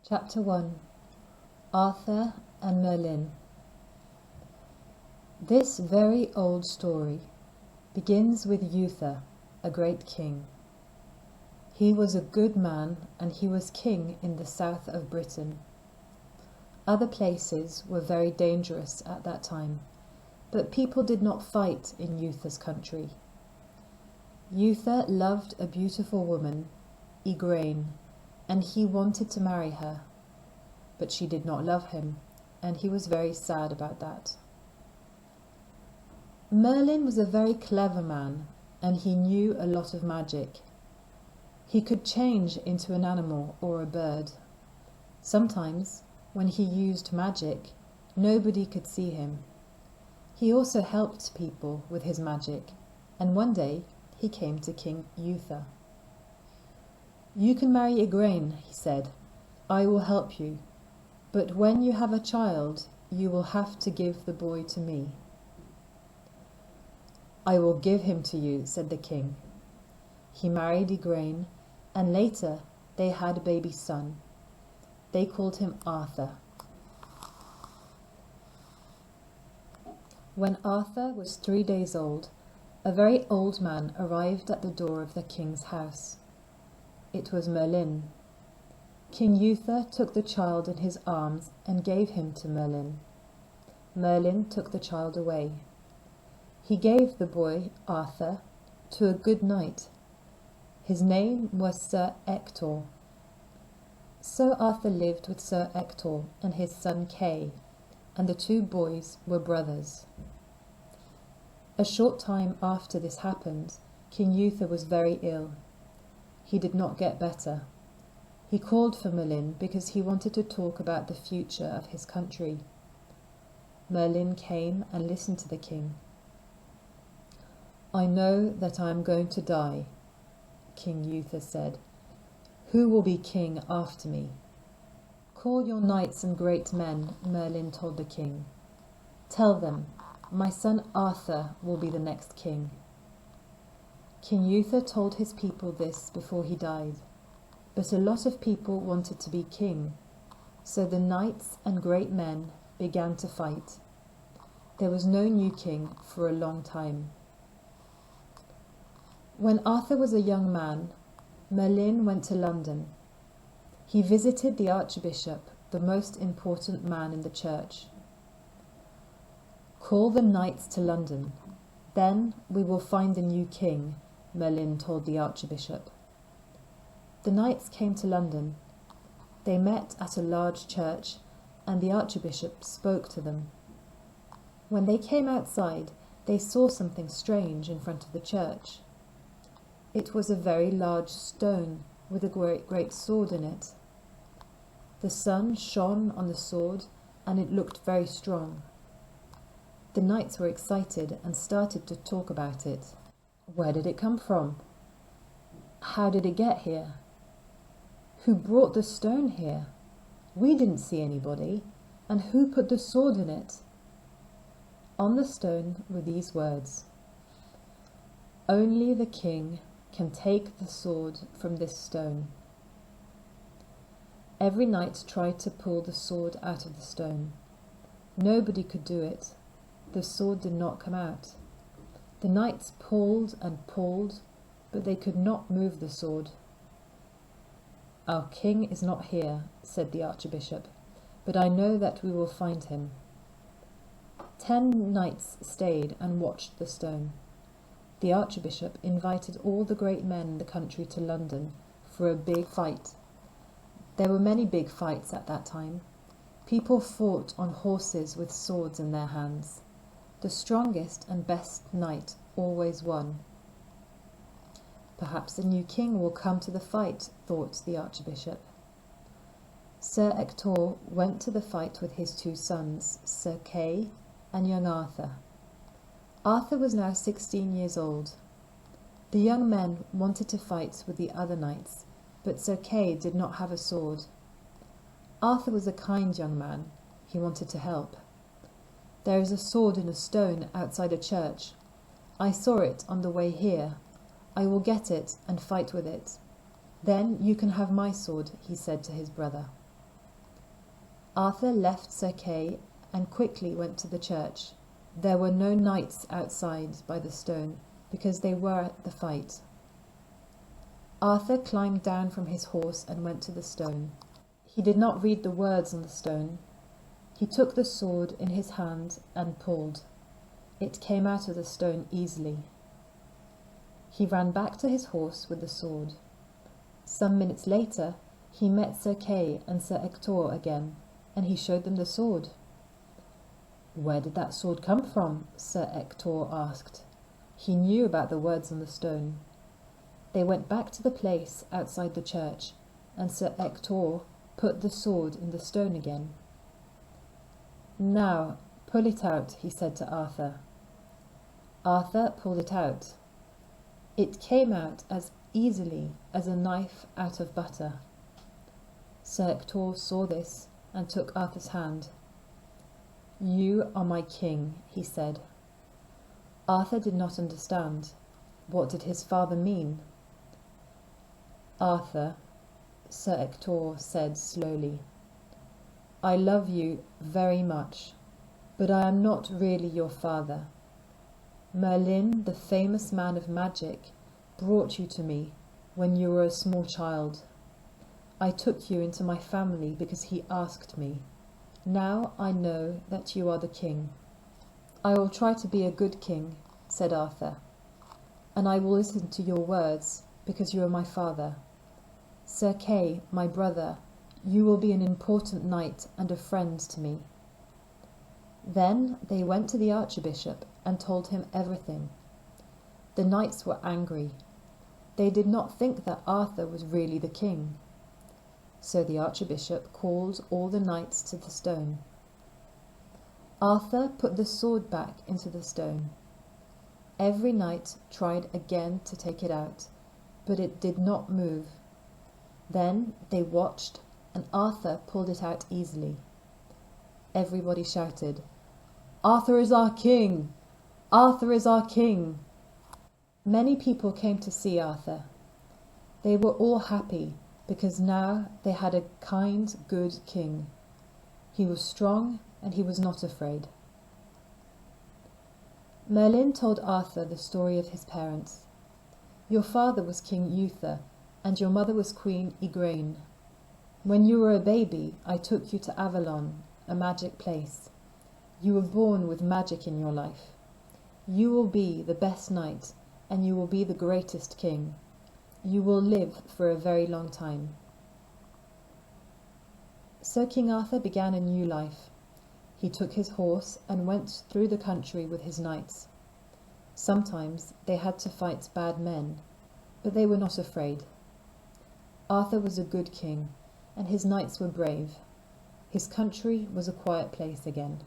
Chapter 1. Arthur and Merlin. This very old story begins with Uther, a great king. He was a good man, and he was king in the south of Britain. Other places were very dangerous at that time, but people did not fight in Uther's country. Uther loved a beautiful woman, Igraine, and he wanted to marry her, but she did not love him, and he was very sad about that. Merlin was a very clever man, and he knew a lot of magic. He could change into an animal or a bird. Sometimes, when he used magic, nobody could see him. He also helped people with his magic, and one day he came to King Uther. "You can marry Igraine," he said. "I will help you, but when you have a child, you will have to give the boy to me." "I will give him to you," said the king. He married Igraine, and later they had a baby son. They called him Arthur. When Arthur was 3 days old, a very old man arrived at the door of the king's house. It was Merlin. King Uther took the child in his arms and gave him to Merlin. Merlin took the child away. He gave the boy, Arthur, to a good knight. His name was Sir Ector. So Arthur lived with Sir Ector and his son Kay, and the two boys were brothers. A short time after this happened, King Uther was very ill. He did not get better. He called for Merlin because he wanted to talk about the future of his country. Merlin came and listened to the king. "I know that I am going to die," King Uther said. "Who will be king after me?" "Call your knights and great men," Merlin told the king. "Tell them, my son Arthur will be the next king." King Uther told his people this before he died, but a lot of people wanted to be king, so the knights and great men began to fight. There was no new king for a long time. When Arthur was a young man, Merlin went to London. He visited the archbishop, the most important man in the church. "Call the knights to London, then we will find a new king," Merlin told the archbishop. The knights came to London. They met at a large church, and the archbishop spoke to them. When they came outside, they saw something strange in front of the church. It was a very large stone with a great sword in it. The sun shone on the sword, and it looked very strong. The knights were excited and started to talk about it. Where did it come from? How did it get here? Who brought the stone here? We didn't see anybody. And who put the sword in it? On the stone were these words: "Only the king can take the sword from this stone." Every knight tried to pull the sword out of the stone. Nobody could do it. The sword did not come out. The knights pulled and pulled, but they could not move the sword. "Our king is not here," said the archbishop, "but I know that we will find him." 10 knights stayed and watched the stone. The archbishop invited all the great men in the country to London for a big fight. There were many big fights at that time. People fought on horses with swords in their hands. The strongest and best knight always won. "Perhaps a new king will come to the fight," thought the archbishop. Sir Ector went to the fight with his 2 sons, Sir Kay and young Arthur. Arthur was now 16 years old. The young men wanted to fight with the other knights, but Sir Kay did not have a sword. Arthur was a kind young man. He wanted to help. "There is a sword in a stone outside a church. I saw it on the way here. I will get it and fight with it. Then you can have my sword," he said to his brother. Arthur left Sir Kay and quickly went to the church. There were no knights outside by the stone because they were at the fight. Arthur climbed down from his horse and went to the stone. He did not read the words on the stone. He took the sword in his hand and pulled. It came out of the stone easily. He ran back to his horse with the sword. Some minutes later, he met Sir Kay and Sir Ector again, and he showed them the sword. "Where did that sword come from?" Sir Ector asked. He knew about the words on the stone. They went back to the place outside the church, and Sir Ector put the sword in the stone again. "Now, pull it out," he said to Arthur. Arthur pulled it out. It came out as easily as a knife out of butter. Sir Ector saw this and took Arthur's hand. "You are my king," he said. Arthur did not understand. What did his father mean? "Arthur," Sir Ector said slowly, "I love you very much, but I am not really your father. Merlin, the famous man of magic, brought you to me when you were a small child. I took you into my family because he asked me. Now I know that you are the king." "I will try to be a good king," said Arthur, "and I will listen to your words because you are my father. Sir Kay, my brother, you will be an important knight and a friend to me." Then they went to the Archbishop and told him everything. The knights were angry. They did not think that Arthur was really the king. So the Archbishop called all the knights to the stone. Arthur put the sword back into the stone. Every knight tried again to take it out, but it did not move. Then they watched, and Arthur pulled it out easily. Everybody shouted, "Arthur is our king! Arthur is our king!" Many people came to see Arthur. They were all happy because now they had a kind, good king. He was strong and he was not afraid. Merlin told Arthur the story of his parents. "Your father was King Uther, and your mother was Queen Igraine. When you were a baby, I took you to Avalon, a magic place. You were born with magic in your life. You will be the best knight, and you will be the greatest king. You will live for a very long time." So King Arthur began a new life. He took his horse and went through the country with his knights. Sometimes they had to fight bad men, but they were not afraid. Arthur was a good king, and his knights were brave. His country was a quiet place again.